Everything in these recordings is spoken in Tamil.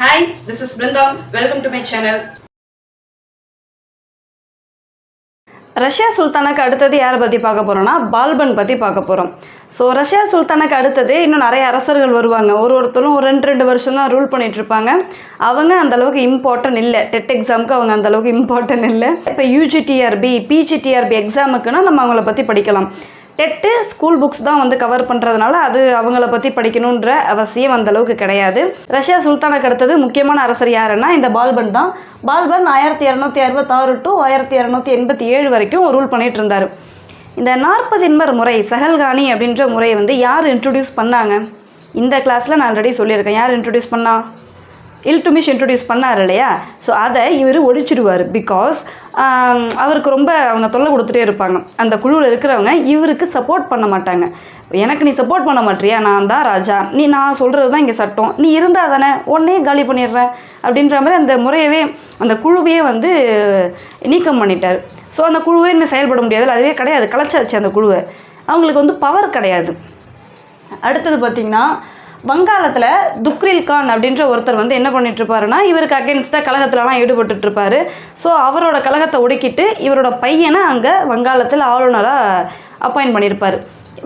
Hi, this is Brinda. Welcome to my channel. Russia சுல்தானுக்கு அடுத்தது யாரை பற்றி பார்க்க போகிறோன்னா பால்பன் பற்றி பார்க்க போகிறோம். ஸோ ரஷ்யா சுல்தானுக்கு அடுத்தது இன்னும் நிறைய அரசர்கள் வருவாங்க. ஒருத்தரும் ஒரு ரெண்டு வருஷம் தான் ரூல் பண்ணிகிட்ருப்பாங்க. அவங்க அந்தளவுக்கு இம்பார்ட்டன்ட் இல்லை. டெட் எக்ஸாமுக்கு அவங்க அந்தளவுக்கு இம்பார்ட்டன்ட் இல்லை. இப்போ யூஜிடிஆர்பி பிஜிடிஆர்பி எக்ஸாமுக்குன்னா நம்ம அவங்கள பற்றி படிக்கலாம். டெட்டு ஸ்கூல் புக்ஸ் தான் வந்து கவர் பண்ணுறதுனால அது அவங்கள பற்றி படிக்கணுன்ற அவசியம் அந்தளவுக்கு கிடையாது. ரஷ்யா சுல்தானுக்கு அடுத்தது முக்கியமான அரசர் யாருன்னா இந்த பால்பன் தான். பால்பன் 1266 to 1287 வரைக்கும் ரூல் பண்ணிகிட்டு இருந்தார். இந்த 40 எண்பர் முறை சஹல்கானி அப்படின்ற முறையை வந்து யார் இன்ட்ரடியூஸ் பண்ணாங்க? இந்த கிளாஸில் நான் ஆல்ரெடி சொல்லியிருக்கேன். யார் இன்ட்ரடியூஸ் பண்ணா? இல்துமிஷ் இன்ட்ரடியூஸ் பண்ணார் இல்லையா? ஸோ அதை இவர் ஒழிச்சிடுவார். பிகாஸ் அவருக்கு ரொம்ப அவங்க தொல்லை கொடுத்துட்டே இருப்பாங்க. அந்த குழுவில் இருக்கிறவங்க இவருக்கு சப்போர்ட் பண்ண மாட்டாங்க. எனக்கு நீ சப்போர்ட் பண்ண மாட்டியா, நான் தான் ராஜா, நான் சொல்கிறது தான் இங்கே சட்டம், நீ இருந்தால் தானே உடனே காலி பண்ணிடுறேன் அப்படின்ற மாதிரி அந்த முறையவே அந்த குழுவையே வந்து நீக்கம் பண்ணிட்டார். ஸோ அந்த குழுவே இன்னும் செயல்பட முடியாது. அதுவே கிடையாது, கலைச்சாச்சு அந்த குழுவை. அவங்களுக்கு வந்து பவர் கிடையாது. அடுத்தது பார்த்திங்கன்னா வங்காளத்தில் துக்ரில் கான் அப்படின்ற ஒருத்தர் வந்து என்ன பண்ணிகிட்ருப்பாருன்னா இவருக்கு அகேன்ஸ்டாக கழகத்துலலாம் ஈடுபட்டுருப்பார். ஸோ அவரோட கழகத்தை ஒடுக்கிட்டு இவரோட பையனை அங்கே வங்காளத்தில் ஆளுநராக அப்பாயிண்ட் பண்ணியிருப்பார்.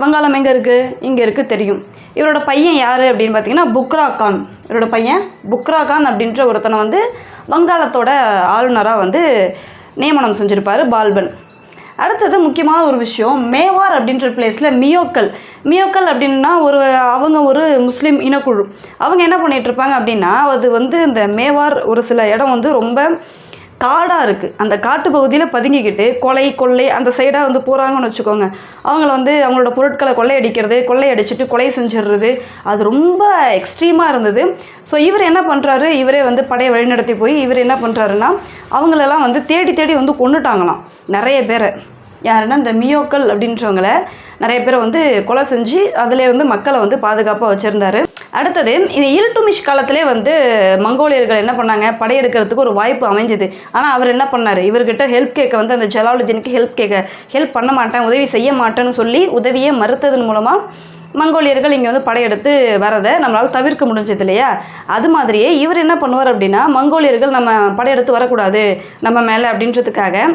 வங்காளம் எங்கே இருக்குது? இங்கே இருக்குது, தெரியும். இவரோட பையன் யார் அப்படின்னு பார்த்தீங்கன்னா புக்ரா கான். இவரோட பையன் புக்ரா கான் அப்படின்ற ஒருத்தனை வந்து வங்காளத்தோட ஆளுநராக வந்து நியமனம் செஞ்சுருப்பார் பால்பன். அடுத்தது முக்கியமான ஒரு விஷயம், மேவார் அப்படின்ற பிளேஸில் மியோக்கல் அப்படின்னா அவங்க ஒரு முஸ்லீம் இனக்குழு. அவங்க என்ன பண்ணிகிட்ருப்பாங்க அப்படின்னா அது வந்து இந்த மேவார் ஒரு சில இடம் வந்து ரொம்ப காடாக இருக்குது. அந்த காட்டு பகுதியில் பதுங்கிக்கிட்டு கொள்ளை அந்த சைடாக வந்து போகிறாங்கன்னு வச்சுக்கோங்க. அவங்கள வந்து அவங்களோட பொருட்களை கொள்ளையடிச்சிட்டு கொலை செஞ்சிடுறது, அது ரொம்ப எக்ஸ்ட்ரீமாக இருந்தது. ஸோ இவர் என்ன பண்ணுறாரு, இவரே வந்து படையை வழிநடத்தி போய் இவர் என்ன பண்ணுறாருன்னா அவங்களெல்லாம் வந்து தேடி வந்து கொண்டுட்டாங்களாம் நிறைய பேரை. யாருன்னா இந்த மியோக்கல் அப்படின்றவங்கள நிறைய பேரை வந்து கொலை செஞ்சு அதிலே வந்து மக்களை வந்து பாதுகாப்பாக வச்சுருந்தாரு. அடுத்தது இந்த இல்துமிஷ் காலத்திலே வந்து மங்கோலியர்கள் என்ன பண்ணாங்க, படையெடுக்கிறதுக்கு ஒரு வாய்ப்பு அமைஞ்சுது. ஆனால் அவர் என்ன பண்ணார், இவர்கிட்ட ஹெல்ப் கேட்க வந்து அந்த ஜலாலுதீனுக்கு ஹெல்ப் பண்ண மாட்டேன், உதவி செய்ய மாட்டேன்னு சொல்லி உதவியே மறுத்ததன் மூலமாக மங்கோலியர்கள் இங்கே வந்து படையெடுத்து வரதை நம்மளால் தவிர்க்க முடிஞ்சது இல்லையா? அது மாதிரியே இவர் என்ன பண்ணுவார் அப்படின்னா மங்கோலியர்கள் நம்ம படையெடுத்து வரக்கூடாது நம்ம மேலே அப்படின்றதுக்காக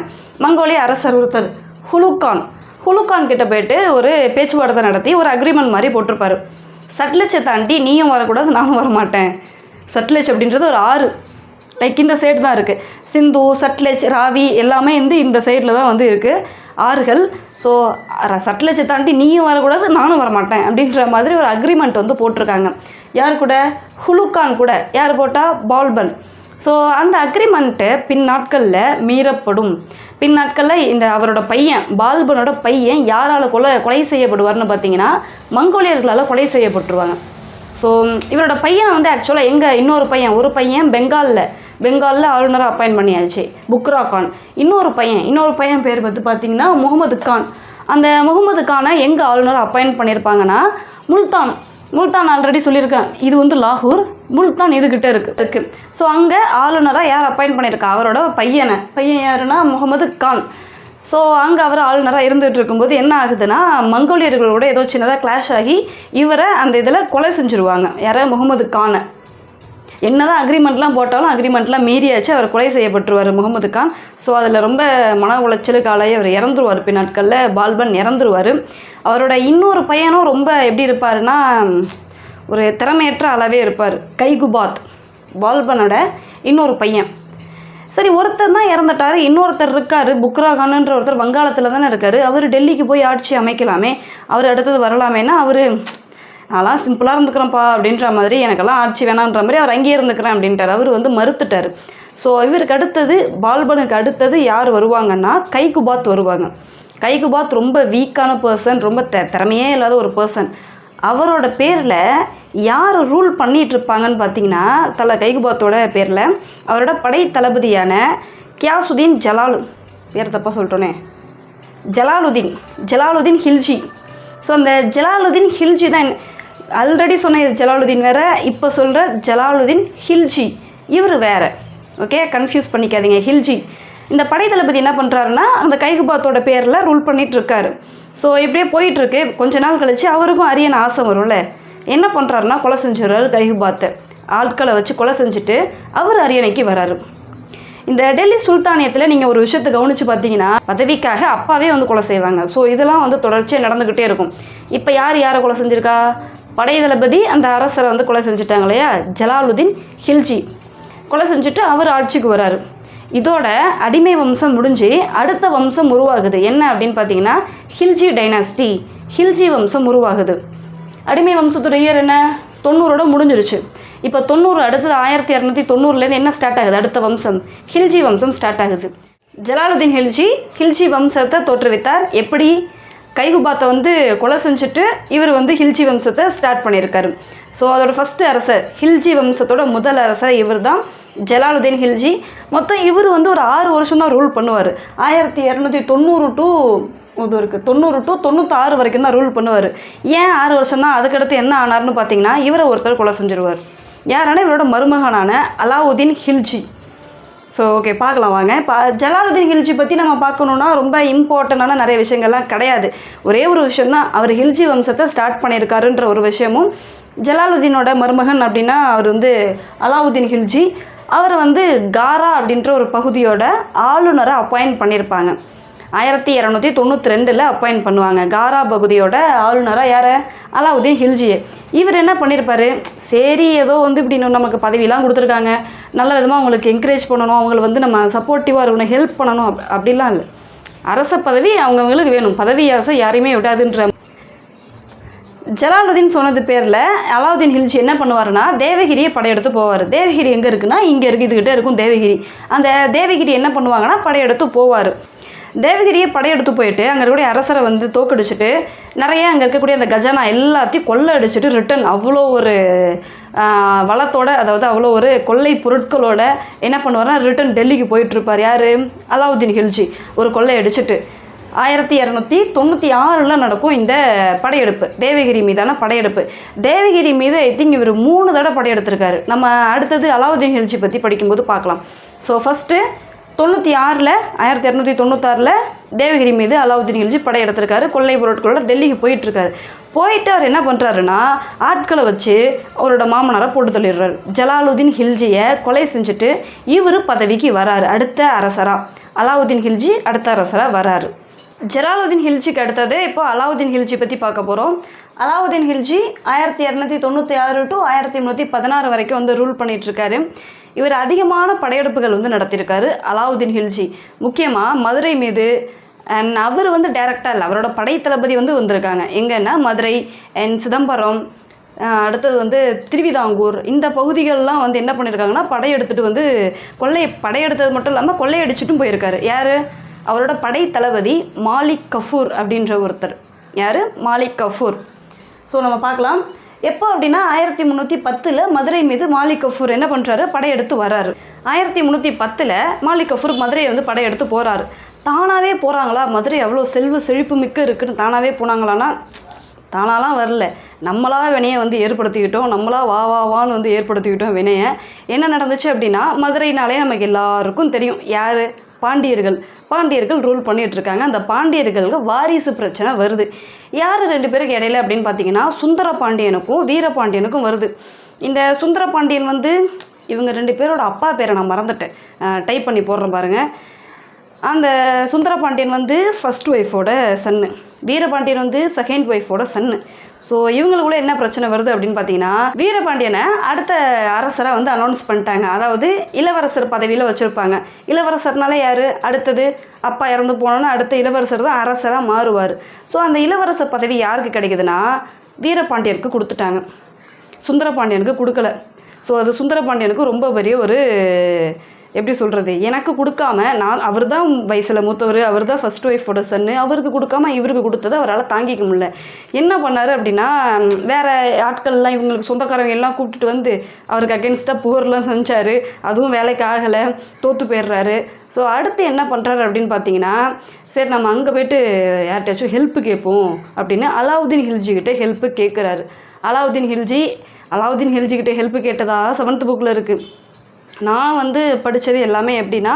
மங்கோலிய அரசர் ஒருத்தர் ஹுலுக்கான் கிட்ட போயிட்டு ஒரு பேச்சுவார்த்தை நடத்தி ஒரு அக்ரிமெண்ட் மாதிரி போட்டிருப்பார். சட்லச்சை தாண்டி நீயும் வரக்கூடாது, நானும் வரமாட்டேன். சட்லச் அப்படின்றது ஒரு ஆறு, லைக் இந்த சைடு தான் இருக்குது. சிந்து, சட்லச், ராவி எல்லாமே வந்து இந்த சைடில் தான் வந்து இருக்குது ஆறுகள். ஸோ சட்லச்சை தாண்டி நீயும் வரக்கூடாது, நானும் வரமாட்டேன் அப்படின்ற மாதிரி ஒரு அக்ரிமெண்ட் வந்து போட்டிருக்காங்க. யார் கூட? ஹுலுக்கான் கூட. யார் போட்டால்? பால்பன். ஸோ அந்த அக்ரிமெண்ட்டு பின் நாட்களில் மீறப்படும். பின் நாட்களில் இந்த அவரோட பையன் பால்பனோட பையன் யாரால் கொலை செய்யப்படுவார்னு பார்த்தீங்கன்னா மங்கோலியர்களால் கொலை செய்யப்பட்டுருவாங்க. ஸோ இவரோட பையனை வந்து ஆக்சுவலாக ஒரு பையன் பெங்காலில் ஆளுநராக அப்பாயிண்ட் பண்ணியாச்சு, புக்ரா கான். இன்னொரு பையன் பேர் வந்து பார்த்திங்கன்னா முகமது கான். அந்த முகமது கானை எங்கே ஆளுநராக அப்பாயிண்ட் பண்ணியிருப்பாங்கன்னா முல்தான் ஆல்ரெடி சொல்லியிருக்கேன், இது வந்து லாகூர், முல்தான் இதுகிட்ட இருக்கு. ஸோ அங்கே ஆளுநராக யார் அப்பாயிண்ட் பண்ணியிருக்கா? அவரோட பையன் யாருன்னா முகமது கான். ஸோ அங்கே அவர் ஆளுநராக இருந்துகிட்டு இருக்கும்போது என்ன ஆகுதுன்னா மங்கோலியர்களோட ஏதோ சின்னதாக கிளாஷ் ஆகி இவரை அந்த இதில் கொலை செஞ்சுருவாங்க. யாரை? முகமது கானை. என்ன தான் அக்ரிமெண்ட்லாம் போட்டாலும் அக்ரிமெண்ட்லாம் மீறியாச்சு, அவர் கொலை செய்யப்பட்டுருவார் முகமது கான். ஸோ அதில் ரொம்ப மன உளைச்சலுக்கு ஆளாகி அவர் இறந்துருவார். பின் நாட்களில் பால்பன் இறந்துருவார். அவரோட இன்னொரு பையனும் ரொம்ப எப்படி இருப்பாருன்னா ஒரு திறமையற்ற அளவே இருப்பார், கைகுபாத். பால்பனோட இன்னொரு பையன். சரி, ஒருத்தர் தான் இறந்துட்டார், இன்னொருத்தர் இருக்கார், புக்ரா கானுன்ற ஒருத்தர் வங்காளத்தில் தானே இருக்கார். அவர் டெல்லிக்கு போய் ஆட்சி அமைக்கலாமே, அவர் அடுத்தது வரலாமேன்னா அவர் நான்லாம் சிம்பிளாக இருந்துக்கிறேன்ப்பா அப்படின்ற மாதிரி, எனக்கெல்லாம் ஆட்சி வேணான்ற மாதிரி அவர் அங்கேயே இருந்துக்கிறேன் அப்படின்ட்டார். அவர் வந்து மறுத்துட்டார். ஸோ இவருக்கு அடுத்தது பால்பனுக்கு அடுத்தது யார் வருவாங்கன்னா கைகுபாத் வருவாங்க. கைகுபாத் ரொம்ப வீக்கான பர்சன், ரொம்ப திறமையே இல்லாத ஒரு பர்சன். அவரோட பேரில் யார் ரூல் பண்ணிகிட்ருப்பாங்கன்னு பார்த்தீங்கன்னா கைகுபாத்தோட பேரில் அவரோட படை தளபதியான கியாசுதீன் பேர் தப்பாக சொல்லிட்டோன்னே, ஜலாலுதீன் ஹில்ஜி. ஸோ அந்த ஜலாலுதீன் ஹில்ஜி தான் ஆல்ரெடி சொன்ன ஜலாலுதீன் வேறு, இப்போ சொல்கிற ஜலாலுதீன் ஹில்ஜி இவர் வேறு. ஓகே, கன்ஃபியூஸ் பண்ணிக்காதீங்க. ஹில்ஜி இந்த படை தளபதி என்ன பண்ணுறாருன்னா அந்த கைகுபாத்தோட பேரில் ரூல் பண்ணிகிட்ருக்காரு. ஸோ இப்படியே போயிட்டுருக்கு. கொஞ்ச நாள் கழித்து அவருக்கும் அரியன் ஆசை வரும்ல, என்ன பண்ணுறாருன்னா கொலை செஞ்சுறாரு கைகுபாத்தை. ஆட்களை வச்சு கொலை செஞ்சுட்டு அவர் அரியணைக்கு வராரு. இந்த டெல்லி சுல்தானியத்தில் நீங்கள் ஒரு விஷயத்தை கவனித்து பார்த்தீங்கன்னா பதவிக்காக அப்பாவே வந்து கொலை செய்வாங்க. ஸோ இதெல்லாம் வந்து தொடர்ச்சியாக நடந்துக்கிட்டே இருக்கும். இப்போ யாரை கொலை செஞ்சுருக்கா? படை தளபதி அந்த அரசரை வந்து கொலை செஞ்சுட்டாங்க இல்லையா, ஜலாலுதீன் ஹில்ஜி கொலை செஞ்சுட்டு அவர் ஆட்சிக்கு வராரு. இதோட அடிமை வம்சம் முடிஞ்சு அடுத்த வம்சம் உருவாகுது. என்ன அப்படின்னு பார்த்தீங்கன்னா ஹில்ஜி டைனாஸ்டி, ஹில்ஜி வம்சம் உருவாகுது. அடிமை வம்சத்தோட இயர் என்ன? 90 முடிஞ்சிருச்சு. இப்போ 90 அடுத்தது 1290 என்ன ஸ்டார்ட் ஆகுது? அடுத்த வம்சம் ஹில்ஜி வம்சம் ஸ்டார்ட் ஆகுது. ஜலாலுதீன் ஹில்ஜி வம்சத்தை தோற்றுவித்தார். எப்படி? கைகுபாத்தை வந்து கொலை செஞ்சுட்டு இவர் வந்து ஹில்ஜி வம்சத்தை ஸ்டார்ட் பண்ணியிருக்காரு. ஸோ அதோட ஃபஸ்ட்டு அரசர், ஹில்ஜி வம்சத்தோட முதல் அரசர் இவர் தான் ஜலாலுதீன் ஹில்ஜி. மொத்தம் இவர் வந்து ஒரு 6 வருஷம் தான் ரூல் பண்ணுவார். 1290 டு 96 வரைக்கும் தான் ரூல் பண்ணுவார். ஏன் 6 வருஷம் தான்? அதுக்கடுத்து என்ன ஆனார்னு பார்த்தீங்கன்னா இவரை ஒருத்தர் கொலை செஞ்சுருவார். யாரான இவரோட மருமகனான அலாவுதீன் ஹில்ஜி. ஸோ ஓகே, பார்க்கலாம் வாங்க. இப்போ ஜலாலுதீன் ஹில்ஜி பற்றி நம்ம பார்க்கணுன்னா ரொம்ப இம்பார்ட்டண்டான நிறைய விஷயங்கள்லாம் கிடையாது. ஒரே ஒரு விஷயந்தான், அவர் ஹில்ஜி வம்சத்தை ஸ்டார்ட் பண்ணியிருக்காருன்ற ஒரு விஷயமும். ஜலாலுதீனோட மருமகன் அப்படின்னா அவர் வந்து அலாவுதீன் ஹில்ஜி. அவர் வந்து காரா அப்படின்ற ஒரு பகுதியோட ஆளுநரை அப்பாயிண்ட் பண்ணியிருப்பாங்க. 1292 அப்பாயிண்ட் பண்ணுவாங்க. காரா பகுதியோட ஆளுநராக யாரை? அலாவுதீன் ஹில்ஜியை. இவர் என்ன பண்ணியிருப்பார், சரி ஏதோ வந்து இப்படி நமக்கு பதவியெலாம் கொடுத்துருக்காங்க, நல்ல விதமாக அவங்களுக்கு என்கரேஜ் பண்ணணும், அவங்களை வந்து நம்ம சப்போர்ட்டிவாக இருக்கணும், ஹெல்ப் பண்ணணும், அப்படிலாம் இல்லை. அரச பதவி அவங்கவுங்களுக்கு வேணும், பதவி ஆசை யாரையுமே விடாதுன்ற ஜலாலுதீன் சொன்னது பேரில் அலாவுதீன் ஹில்ஜி என்ன பண்ணுவார்னா தேவகிரியை படையெடுத்து போவார். தேவகிரி எங்கே இருக்குன்னா இங்கே இருக்குது, இதுக்கிட்டே இருக்கும் தேவகிரி. அந்த தேவகிரி என்ன பண்ணுவாங்கன்னா படையெடுத்து போவார். தேவகிரியை படையெடுத்து போயிட்டு அங்கே இருக்கக்கூடிய அரசரை வந்து தோக்கடிச்சிட்டு நிறைய அங்கே இருக்கக்கூடிய அந்த கஜானா எல்லாத்தையும் கொள்ளை அடிச்சுட்டு ரிட்டன் அவ்வளோ ஒரு வளத்தோட, அதாவது அவ்வளோ ஒரு கொள்ளை பொருட்களோட என்ன பண்ணுவார்னா ரிட்டன் டெல்லிக்கு போயிட்டுருப்பார். யார்? அலாவுதீன் ஹில்ஜி. ஒரு கொள்ளை அடிச்சுட்டு 1296 நடக்கும் இந்த படையெடுப்பு, தேவகிரி மீதான படையெடுப்பு. தேவகிரி மீது ஐ திங்க் இவர் 3 தடவை படையெடுத்திருக்காரு. நம்ம அடுத்தது அலாவுதீன் ஹில்ஜி பற்றி படிக்கும்போது பார்க்கலாம். ஸோ ஃபஸ்ட்டு 1296 தேவகிரி மீது அலாவுதீன் ஹில்ஜி படையெடுத்திருக்காரு. கொள்ளை பொருட்களோட டெல்லிக்கு போயிட்டுருக்காரு. போயிட்டு அவர் என்ன பண்ணுறாருன்னா ஆட்களை வச்சு அவரோட மாமனாரை போட்டு தள்ளிடுறாரு. ஜலாலுதீன் ஹில்ஜியை கொலை செஞ்சுட்டு இவர் பதவிக்கு வராரு. அடுத்த அரசராக அலாவுதீன் ஹில்ஜி அடுத்த அரசராக வராரு. ஜலாலுதீன் ஹில்ஜிக்கு அடுத்தது இப்போ அலாவுதீன் ஹில்ஜி பற்றி பார்க்க போகிறோம். அலாவுதீன் ஹில்ஜி 1296 டு 1316 வரைக்கும் வந்து ரூல் பண்ணிகிட்ருக்காரு. இவர் அதிகமான படையெடுப்புகள் வந்து நடத்தியிருக்காரு அலாவுதீன் ஹில்ஜி. முக்கியமாக மதுரை மீது அண்ட் அவர் வந்து டைரெக்டாக இல்லை, அவரோட படை தளபதி வந்து வந்திருக்காங்க. எங்கன்னா மதுரை அண்ட் சிதம்பரம், அடுத்தது வந்து திருவிதாங்கூர், இந்த பகுதிகளெலாம் வந்து என்ன பண்ணியிருக்காங்கன்னா படையெடுத்துட்டு வந்து படையெடுத்தது மட்டும் இல்லாமல் கொள்ளையடிச்சிட்டும் போயிருக்காரு. யார்? அவரோட படை தளபதி மாலிக் கஃபூர் அப்படின்ற ஒருத்தர். யார்? மாலிக் கஃபூர். ஸோ நம்ம பார்க்கலாம். எப்போ அப்படின்னா 1310 மதுரை மீது மாலிக் கஃபூர் என்ன பண்ணுறாரு, படையெடுத்து வராரு. 1310 மாலிக் கஃபூர் மதுரையை வந்து படையெடுத்து போகிறாரு. தானாகவே போகிறாங்களா? மதுரை அவ்வளோ செல்வ செழிப்பு மிக்க இருக்குன்னு தானாகவே போனாங்களான்னா தானாலாம் வரல, நம்மளாக வினையை வந்து ஏற்படுத்திக்கிட்டோம், நம்மளாக வான்னு வந்து ஏற்படுத்திக்கிட்டோம் வினையை. என்ன நடந்துச்சு அப்படின்னா மதுரைனாலே நமக்கு எல்லாருக்கும் தெரியும். யார்? பாண்டியர்கள் ரூல் பண்ணிகிட்ருக்காங்க. அந்த பாண்டியர்களுக்கு வாரிசு பிரச்சனை வருது. யார் 2 பேருக்கு இடையில அப்படின்னு பார்த்தீங்கன்னா சுந்தர பாண்டியனுக்கும் வீரபாண்டியனுக்கும் வருது. இந்த சுந்தர பாண்டியன் வந்து இவங்க 2 பேரோட அப்பா பேரை நான் மறந்துட்டேன், டைப் பண்ணி போடுறேன் பாருங்கள். அந்த சுந்தர பாண்டியன் வந்து ஃபர்ஸ்ட் ஒய்ஃபோட சன்னு, வீரபாண்டியன் வந்து செகண்ட் ஒய்ஃபோட சன்னு. ஸோ இவங்களுக்குள்ள என்ன பிரச்சனை வருது அப்படின்னு பார்த்தீங்கன்னா வீரபாண்டியனை அடுத்த அரசராக வந்து அனௌன்ஸ் பண்ணிட்டாங்க. அதாவது இளவரசர் பதவியில் வச்சுருப்பாங்க. இளவரசர்னால யார்? அடுத்தது அப்பா இறந்து போனோன்னா அடுத்த இளவரசர் தான் அரசராக மாறுவார். ஸோ அந்த இளவரசர் பதவி யாருக்கு கிடைக்குதுன்னா வீரபாண்டியனுக்கு கொடுத்துட்டாங்க, சுந்தரபாண்டியனுக்கு கொடுக்கல. ஸோ அது சுந்தரபாண்டியனுக்கு ரொம்ப பெரிய ஒரு எப்படி சொல்கிறது, எனக்கு கொடுக்காம அவர் தான் வயசில் மூத்தவர், அவர் தான் ஃபஸ்ட் ஒய்ஃபோட சன்னு, அவருக்கு கொடுக்காம இவருக்கு கொடுத்தது அவரால் தாங்கிக்க முடியல. என்ன பண்ணார் அப்படின்னா வேறு ஆட்கள்லாம் இவங்களுக்கு சொந்தக்காரங்க எல்லாம் கூப்பிட்டுட்டு வந்து அவருக்கு அகென்ஸ்டாக புகர்லாம் செஞ்சார். அதுவும் வேலைக்கு ஆகலை, தோற்று போயிடுறாரு. ஸோ அடுத்து என்ன பண்ணுறாரு அப்படின்னு பார்த்தீங்கன்னா சரி நம்ம அங்கே போய்ட்டு யார்கிட்டயாச்சும் ஹெல்ப்பு கேட்போம் அப்படின்னு அலாவுதீன் ஹில்ஜிக்கிட்ட ஹெல்ப்பு கேட்குறாரு. அலாவுதீன் ஹில்ஜிக்கிட்ட ஹெல்ப்பு கேட்டதா 7th புக்கில் இருக்குது. நான் வந்து படித்தது எல்லாமே எப்படின்னா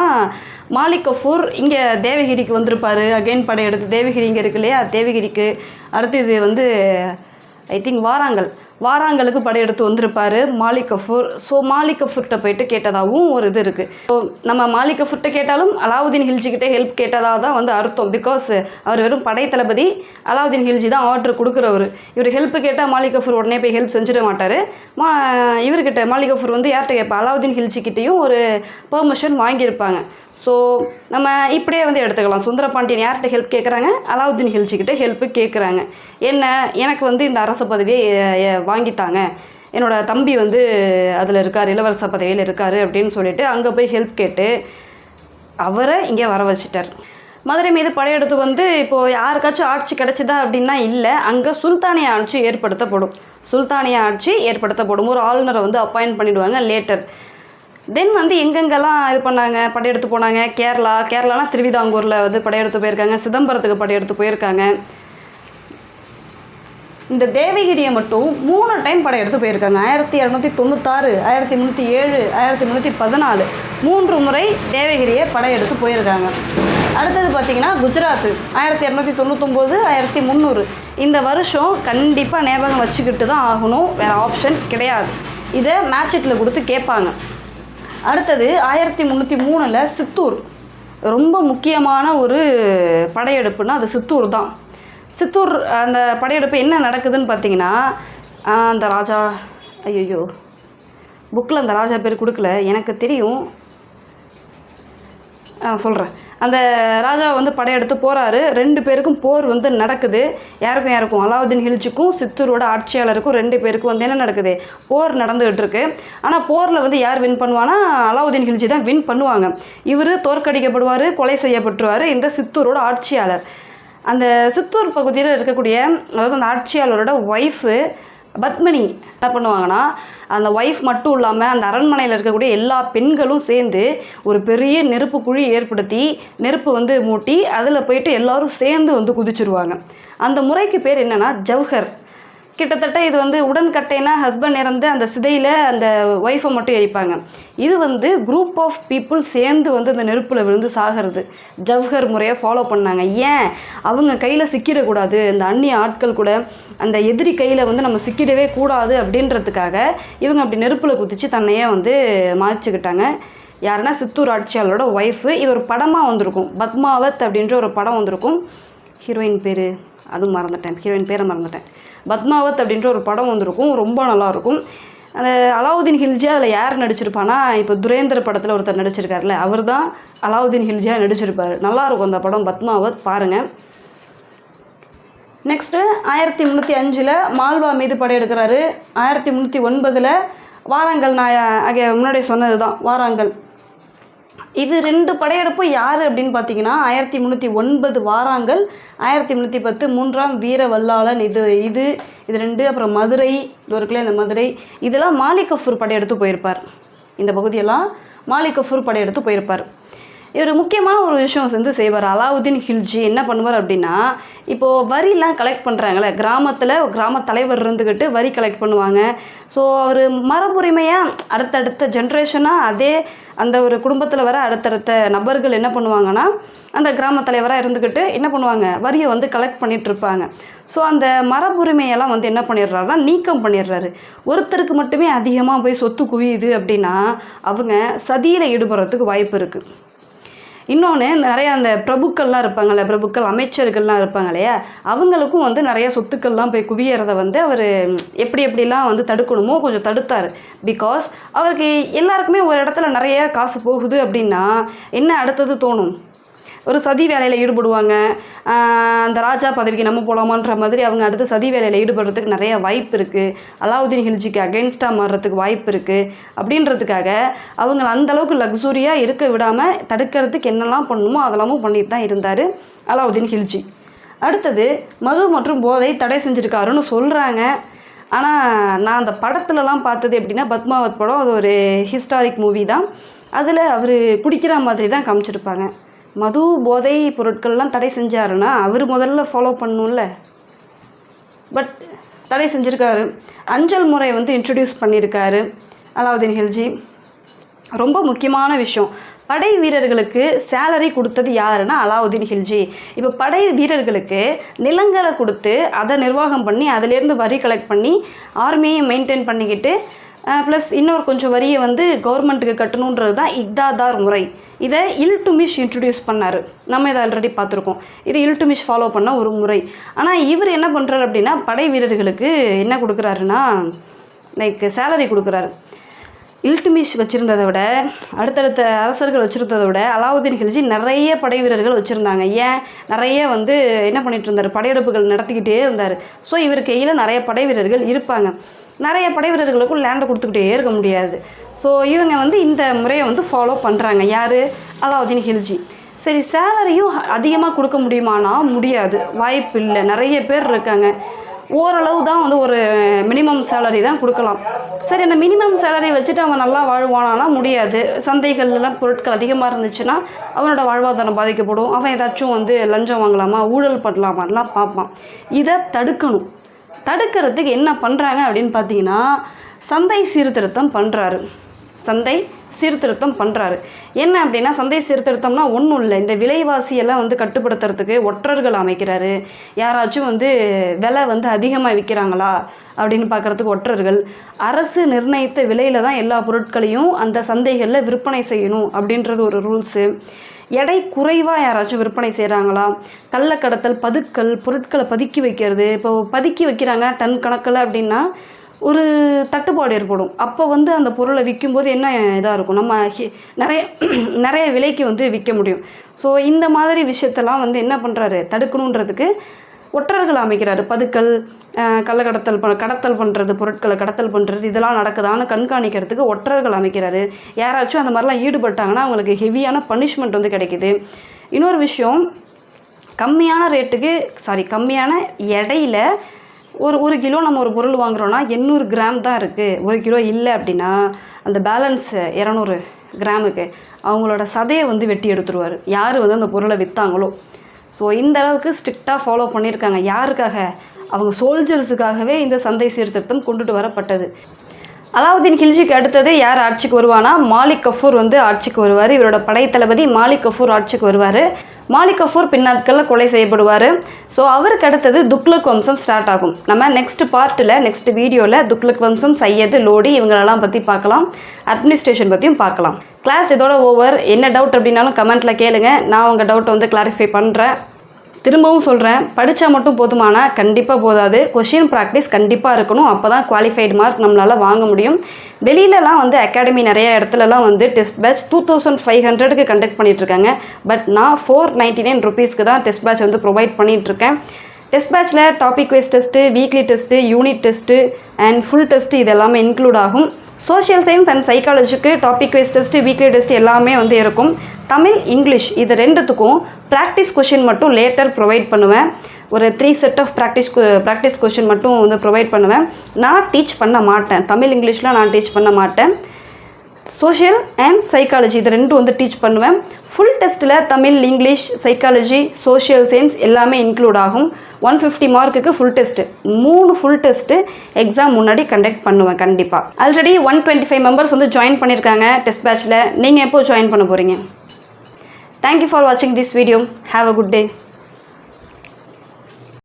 மாலிக் கஃபூர் இங்கே தேவகிரிக்கு வந்திருப்பார், அகெயின் படையெடுத்து தேவகிரி இங்கே இருக்கு இல்லையா, தேவகிரிக்கு அடுத்து இது வந்து ஐ திங்க் வாராங்களுக்கு படையெடுத்து வந்திருப்பார் மாலிக் கஃபூர். ஸோ மாலிக் கஃபூர்கிட்ட போயிட்டு கேட்டதாகவும் ஒரு இது இருக்குது. ஸோ நம்ம மாலிக் கஃபூர்கிட்ட கேட்டாலும் அலாவுதீன் ஹில்ஜிக்கிட்டே ஹெல்ப் கேட்டதாக தான் வந்து அர்த்தம். பிகாஸ் அவர் வெறும் படை தளபதி, அலாவுதீன் ஹில்ஜி தான் ஆர்டர் கொடுக்குறவர். இவர் ஹெல்ப் கேட்டால் மாலிக் கஃபூர் உடனே போய் ஹெல்ப் செஞ்சிட மாட்டார். இவர்கிட்ட மாலிக் கஃபூர் வந்து யார்கிட்ட கேட்பா, அலாவுதீன் ஹில்ஜிக்கிட்டேயும் ஒரு பெர்மிஷன் வாங்கியிருப்பாங்க. ஸோ நம்ம இப்படியே வந்து எடுத்துக்கலாம். சுந்தரபாண்டியன் யார்கிட்ட ஹெல்ப் கேட்குறாங்க, அலாவுதீன் ஹில்ஜிக்கிட்ட ஹெல்ப்பு கேட்குறாங்க. எனக்கு வந்து இந்த அரச பதவியை வாங்கித்தாங்க, என்னோடய தம்பி வந்து அதில் இருக்கார், இளவரச பதவியில் இருக்கார் அப்படின்னு சொல்லிட்டு அங்கே போய் ஹெல்ப் கேட்டு அவரை இங்கே வர வச்சிட்டார். மதுரை மீது படையெடுத்து வந்து இப்போது யாருக்காச்சும் ஆட்சி கிடச்சிதா அப்படின்னா இல்லை, அங்கே சுல்தானிய ஆட்சி ஏற்படுத்தப்படும். சுல்தானிய ஆட்சி ஏற்படுத்தப்படும். ஒரு ஆளுநரை வந்து அப்பாயிண்ட் பண்ணிவிடுவாங்க லேட்டர். தென் வந்து எங்கெங்கெல்லாம் இது பண்ணாங்க, படையெடுத்து போனாங்க. கேரளானா திருவிதாங்கூரில் வந்து படையெடுத்து போயிருக்காங்க, சிதம்பரத்துக்கு படையெடுத்து போயிருக்காங்க. இந்த தேவகிரியை மட்டும் 3 டைம் படையெடுத்து போயிருக்காங்க. 1296, 1307, 1314 3 முறை தேவகிரியை படையெடுத்து போயிருக்காங்க. அடுத்தது பார்த்திங்கன்னா குஜராத்து 1299, 1300. இந்த வருஷம் கண்டிப்பாக ஞாபகம் வச்சுக்கிட்டு தான் ஆகணும், வேறு ஆப்ஷன் கிடையாது. இதை மேட்சிட்டில் கொடுத்து கேட்பாங்க. அடுத்தது 1303 சித்தூர். ரொம்ப முக்கியமான ஒரு படையெடுப்புனா அது சித்தூர் தான். சித்தூர் அந்த படையெடுப்பு என்ன நடக்குதுன்னு பார்த்தீங்கன்னா, அந்த ராஜா, ஐயோ புக்கில் அந்த ராஜா பேர் கொடுக்கல, எனக்கு தெரியும், சொல்கிறேன். அந்த ராஜா வந்து படையெடுத்து போகிறாரு. 2 பேருக்கும் போர் வந்து நடக்குது. யாருக்கும் அலாவுதீன் ஹில்ஜிக்கும் சித்தூரோட ஆட்சியாளருக்கும் 2 பேருக்கும் வந்து என்ன நடக்குது, போர் நடந்துகிட்டு இருக்கு. ஆனால் போரில் வந்து யார் வின் பண்ணுவானா, அலாவுதீன் ஹில்ஜி தான் வின் பண்ணுவாங்க. இவர் தோற்கடிக்கப்படுவார், கொலை செய்யப்பட்டுருவார் இந்த சித்தூரோட ஆட்சியாளர். அந்த சித்தூர் பகுதியில் இருக்கக்கூடிய, அதாவது அந்த ஆட்சியாளரோட ஒய்ஃபு பத்மினி என்ன பண்ணுவாங்கன்னா, அந்த ஒய்ஃப் மட்டும் இல்லாமல் அந்த அரண்மனையில் இருக்கக்கூடிய எல்லா பெண்களும் சேர்ந்து ஒரு பெரிய நெருப்பு குழி ஏற்படுத்தி நெருப்பு வந்து மூட்டி அதில் போயிட்டு எல்லோரும் சேர்ந்து வந்து குதிச்சிருவாங்க. அந்த முறைக்கு பேர் என்னென்னா ஜவ்ஹர். கிட்டத்தட்ட இது வந்து உடன்கட்டைனா ஹஸ்பண்ட் இறந்து அந்த சிதையில் அந்த ஒய்ஃபை மட்டும் எரிப்பாங்க. இது வந்து குரூப் ஆஃப் பீப்புள் சேர்ந்து வந்து அந்த நெருப்பில் விழுந்து சாகிறது. ஜவ்ஹர் முறையை ஃபாலோ பண்ணாங்க. ஏன், அவங்க கையில் சிக்கிடக்கூடாது, அந்த அந்நிய ஆட்கள் கூட அந்த எதிரி கையில் வந்து நம்ம சிக்கிடவே கூடாது அப்படின்றதுக்காக இவங்க அப்படி நெருப்பில் குதித்து தன்னையே வந்து மாய்ச்சிக்கிட்டாங்க. யாருன்னா சித்தூர் ஆட்சியாளரோட ஒய்ஃபு. இது ஒரு படமாக வந்திருக்கும், பத்மாவத் அப்படின்ற ஒரு படம் வந்திருக்கும். ஹீரோயின் பேர் அதுவும் மறந்துட்டேன், ஹீரோயின் பேரை மறந்துட்டேன். பத்மாவத் அப்படின்ற ஒரு படம் வந்திருக்கும், ரொம்ப நல்லாயிருக்கும். அந்த அலாவுதீன் ஹில்ஜியா அதில் யார் நடிச்சிருப்பானா, இப்போ துரேந்திர படத்தில் ஒருத்தர் நடிச்சிருக்காருல்ல, அவர் தான் அலாவுதீன் ஹில்ஜியா நடிச்சிருப்பார். நல்லாயிருக்கும் அந்த படம் பத்மாவத், பாருங்கள். நெக்ஸ்ட்டு 1305 மால்வா மீது படையெடுக்கிறாரு. 1309 வாராங்கல். நான் முன்னாடி சொன்னது தான் வாராங்கல். இது 2 படையெடுப்பு யார் அப்படின்னு பார்த்தீங்கன்னா, 1309 வாராங்கல், 1310 3ஆம் வீர வல்லாளன். இது 2. அப்புறம் மதுரை, இது இருக்குல்ல இந்த மதுரை, இதெல்லாம் மாலிக் கஃபூர் படையெடுத்து போயிருப்பார். இந்த பகுதியெல்லாம் மாலிக் கஃபூர் படையெடுத்து போயிருப்பார். இவர் முக்கியமான ஒரு விஷயம் வந்து செய்வார். அலாவுதீன் ஹில்ஜி என்ன பண்ணுவார் அப்படின்னா, இப்போது வரிலாம் கலெக்ட் பண்ணுறாங்களே, கிராம தலைவர் இருந்துக்கிட்டு வரி கலெக்ட் பண்ணுவாங்க. ஸோ அவர் மரபுரிமையாக அடுத்தடுத்த ஜென்ரேஷனாக அதே அந்த ஒரு குடும்பத்தில் வர அடுத்தடுத்த நபர்கள் என்ன பண்ணுவாங்கன்னா, அந்த கிராம தலைவராக இருந்துக்கிட்டு என்ன பண்ணுவாங்க, வரியை வந்து கலெக்ட் பண்ணிகிட்ருப்பாங்க. ஸோ அந்த மரபுரிமையெல்லாம் வந்து என்ன பண்ணிடுறாருன்னா நீக்கம் பண்ணிடுறாரு. ஒருத்தருக்கு மட்டுமே அதிகமாக போய் சொத்து குவியுது அப்படின்னா அவங்க சதியில் ஈடுபடுறதுக்கு வாய்ப்பு இருக்குது. இன்னொன்று, நிறையா அந்த பிரபுக்கள்லாம் இருப்பாங்கள்ல, பிரபுக்கள் அமைச்சர்கள்லாம் இருப்பாங்க இல்லையா, அவங்களுக்கும் வந்து நிறையா சொத்துக்கள்லாம் போய் குவியறதை வந்து அவர் எப்படிலாம் வந்து தடுக்கணுமோ கொஞ்சம் தடுத்தார். பிகாஸ் அவருக்கு எல்லாருக்குமே ஒரு இடத்துல நிறைய காசு போகுது அப்படின்னா என்ன அடுத்தது தோணும், ஒரு சதி வேலையில் ஈடுபடுவாங்க. அந்த ராஜா பதவிக்கு நம்ம போகலாமான்ற மாதிரி அவங்க அடுத்து சதி வேலையில் ஈடுபடுறதுக்கு நிறைய வாய்ப்பு இருக்குது. அலாவுதீன் ஹில்ஜிக்கு அகெயின்ஸ்டாக மாறுறதுக்கு வாய்ப்பு இருக்குது. அப்படின்றதுக்காக அவங்கள அந்தளவுக்கு லக்ஸூரியாக இருக்க விடாமல் தடுக்கிறதுக்கு என்னெல்லாம் பண்ணணுமோ அதெல்லாமும் பண்ணிட்டு தான் இருந்தார் அலாவுதீன் ஹில்ஜி. அடுத்தது மது மற்றும் போதை தடை செஞ்சுருக்காருன்னு சொல்கிறாங்க. ஆனால் நான் அந்த படத்துலலாம் பார்த்தது எப்படின்னா, பத்மாவத் படம் அது ஒரு ஹிஸ்டாரிக் மூவி தான். அதில் அவர் குடிக்கிற மாதிரி தான் காமிச்சிருப்பாங்க. மது போதை பொருட்கள்லாம் தடை செஞ்சாருன்னா அவர் முதல்ல ஃபாலோ பண்ணணும்ல, பட் தடை செஞ்சுருக்காரு. அஞ்சல் முறை வந்து இன்ட்ரடியூஸ் பண்ணியிருக்காரு அலாவுதீன் ஹில்ஜி. ரொம்ப முக்கியமான விஷயம், படை வீரர்களுக்கு சேலரி கொடுத்தது யாருன்னா அலாவுதீன் ஹில்ஜி. இப்போ படை வீரர்களுக்கு நிலங்களை கொடுத்து அதை நிர்வாகம் பண்ணி அதிலேருந்து வரி கலெக்ட் பண்ணி ஆர்மியை மெயின்டைன் பண்ணிக்கிட்டு ப்ளஸ் இன்னொரு கொஞ்சம் வரியை வந்து கவர்மெண்ட்டுக்கு கட்டணுன்றது தான் இக்தாதார் முறை. இதை இல்டுமிஷ் இன்ட்ரடியூஸ் பண்ணார். நம்ம இதை ஆல்ரெடி பார்த்துருக்கோம். இது இல்டுமிஷ் ஃபாலோ பண்ண ஒரு முறை. ஆனால் இவர் என்ன பண்ணுறாரு அப்படின்னா படை வீரர்களுக்கு என்ன கொடுக்குறாருன்னா லைக் சேலரி கொடுக்குறாரு. இல்டுமிஷ் வச்சுருந்ததை விட அடுத்தடுத்த அரசர்கள் வச்சுருந்ததை விட அலாவுதீன் ஹில்ஜி நிறைய படை வீரர்கள் வச்சுருந்தாங்க. ஏன் நிறைய வந்து என்ன பண்ணிகிட்டு இருந்தார், படையெடுப்புகள் நடத்திக்கிட்டே இருந்தார். ஸோ இவர் கையில் நிறைய படை வீரர்கள் இருப்பாங்க. நிறைய படை வீரர்களுக்கும் லேண்டை கொடுத்துக்கிட்டே இருக்க முடியாது. ஸோ இவங்க வந்து இந்த முறையை வந்து ஃபாலோ பண்ணுறாங்க. யார்? அலாவுதீன் ஹில்ஜி. சரி, சேலரியும் அதிகமாக கொடுக்க முடியுமானா முடியாது, வாய்ப்பு இல்லை. நிறைய பேர் இருக்காங்க. ஓரளவு தான் வந்து ஒரு மினிமம் சேலரி தான் கொடுக்கலாம். சரி, அந்த மினிமம் சேலரி வச்சுட்டு அவன் நல்லா வாழ்வானானா முடியாது. சந்தைகள்லாம் பொருட்கள் அதிகமாக இருந்துச்சுன்னா அவனோட வாழ்வாதாரம் பாதிக்கப்படும். அவன் ஏதாச்சும் வந்து லஞ்சம் வாங்கலாமா, ஊழல் பண்ணலாமான்லாம் பார்ப்பான். இதை தடுக்கிறதுக்கு என்ன பண்ணுறாங்க அப்படின்னு பார்த்தீங்கன்னா சந்தை சீர்திருத்தம் பண்ணுறாரு. என்ன அப்படின்னா சந்தை சீர்திருத்தம்னா ஒன்றும் இல்லை, இந்த விலைவாசியெல்லாம் வந்து கட்டுப்படுத்துறதுக்கு ஒற்றர்கள் அமைக்கிறாரு. யாராச்சும் வந்து விலை வந்து அதிகமாக விற்கிறாங்களா அப்படின்னு பார்க்குறதுக்கு ஒற்றர்கள். அரசு நிர்ணயித்த விலையில் தான் எல்லா பொருட்களையும் அந்த சந்தைகளில் விற்பனை செய்யணும் அப்படின்றது ஒரு ரூல்ஸு. எடை குறைவாக யாராச்சும் விற்பனை செய்கிறாங்களா, கள்ளக்கடத்தல், பதுக்கல், பொருட்களை பதுக்கி வைக்கிறது. இப்போ பதுக்கி வைக்கிறாங்க டன் கணக்கில் அப்படின்னா ஒரு தட்டுப்பாடு ஏற்படும். அப்போ வந்து அந்த பொருளை விற்கும்போது என்ன இதாக இருக்கும், நம்ம நிறைய விலைக்கு வந்து விற்க முடியும். ஸோ இந்த மாதிரி விஷயத்தெல்லாம் வந்து என்ன பண்ணுறாரு, தடுக்கணுன்றதுக்கு ஒற்றர்கள் அமைக்கிறாரு. பதுக்கல், கடத்தல் பண்ணுறது, பொருட்களை கடத்தல் பண்ணுறது, இதெல்லாம் நடக்குதான்னு கண்காணிக்கிறதுக்கு ஒற்றர்கள் அமைக்கிறாரு. யாராச்சும் அந்த மாதிரிலாம் ஈடுபட்டாங்கன்னா அவங்களுக்கு ஹெவியான பனிஷ்மெண்ட் வந்து கிடைக்கிது. இன்னொரு விஷயம், கம்மியான எடையில் ஒரு கிலோ நம்ம ஒரு பொருள் வாங்குகிறோன்னா 800 கிராம் தான் இருக்குது, 1 கிலோ இல்லை அப்படின்னா அந்த பேலன்ஸ் 200 கிராமுக்கு அவங்களோட சதையை வந்து வெட்டி எடுத்துருவார், யார் வந்து அந்த பொருளை விற்றாங்களோ. ஸோ இந்த அளவுக்கு ஸ்ட்ரிக்டாக ஃபாலோ பண்ணியிருக்காங்க. யாருக்காக? அவங்க சோல்ஜர்ஸுக்காகவே இந்த சந்தை சீர்திருத்தம் கொண்டுட்டு வரப்பட்டது. அலாவுதீன் ஹில்ஜிக்கு அடுத்தது யார் ஆட்சிக்கு வருவானா, மாலிக் கஃபூர் வந்து ஆட்சிக்கு வருவார். இவரோட படைத்தளபதி மாலிக் கஃபூர் ஆட்சிக்கு வருவார். மாலிக் கஃபூர் பின்னாட்களில் கொலை செய்யப்படுவார். ஸோ அவருக்கு அடுத்தது துக்ளக் வம்சம் ஸ்டார்ட் ஆகும். நம்ம நெக்ஸ்ட் வீடியோவில் துக்ளக் வம்சம், சையது, லோடி இவங்களெல்லாம் பற்றி பார்க்கலாம். அட்மினிஸ்ட்ரேஷன் பற்றியும் பார்க்கலாம். கிளாஸ் இதோட ஓவர். என்ன டவுட் அப்படின்னாலும் கமெண்ட்டில் கேளுங்க, நான் உங்கள் டவுட்டை வந்து கிளாரிஃபை பண்ணுறேன். திரும்பவும் சொல்கிறேன், படித்தா மட்டும் போதுமானா கண்டிப்பாக போதாது. கொஷின் ப்ராக்டிஸ் கண்டிப்பாக இருக்கணும். அப்போ தான் குவாலிஃபைடு மார்க் நம்மளால் வாங்க முடியும். வெளியிலலாம் வந்து அகாடமி நிறைய இடத்துலலாம் வந்து டெஸ்ட் பேட்ச் 2500க்கு கண்டக்ட் பண்ணிகிட்ருக்காங்க. பட் நான் 499 ருபீஸ்க்கு தான் டெஸ்ட் பேட்ச் வந்து ப்ரொவைட் பண்ணிகிட்ருக்கேன். டெஸ்ட் பேட்ச்சில் topic wise test, weekly test, unit test and full test இது எல்லாமே இன்க்ளூட் ஆகும். சோஷியல் சயின்ஸ் அண்ட் சைக்காலஜிக்கு topic wise test, weekly test எல்லாமே வந்து இருக்கும். தமிழ், இங்கிலீஷ் இது ரெண்டுத்துக்கும் ப்ராக்டிஸ் கொஷின் மட்டும் லேட்டர் ப்ரொவைட் பண்ணுவேன். ஒரு 3 செட் ஆஃப் ப்ராக்டிஸ் கொஷின் மட்டும் வந்து ப்ரொவைட் பண்ணுவேன். நான் டீச் பண்ண மாட்டேன், தமிழ் இங்கிலீஷ்லாம் நான் டீச் பண்ண மாட்டேன். சோஷியல் அண்ட் சைக்காலஜி இது ரெண்டும் வந்து டீச் பண்ணுவேன். ஃபுல் டெஸ்ட்டில் Tamil, English, psychology, social science எல்லாமே இன்க்ளூட் ஆகும். 150 மார்க்குக்கு full test, 3 full test exam முன்னாடி கண்டக்ட் பண்ணுவேன் கண்டிப்பாக. ஆல்ரெடி 125 மெம்பர்ஸ் வந்து ஜாயின் பண்ணியிருக்காங்க டெஸ்ட் பேட்ச்சில். நீங்கள் எப்போ ஜாயின் பண்ண போகிறீங்க? Thank you for watching this video. Have a good day.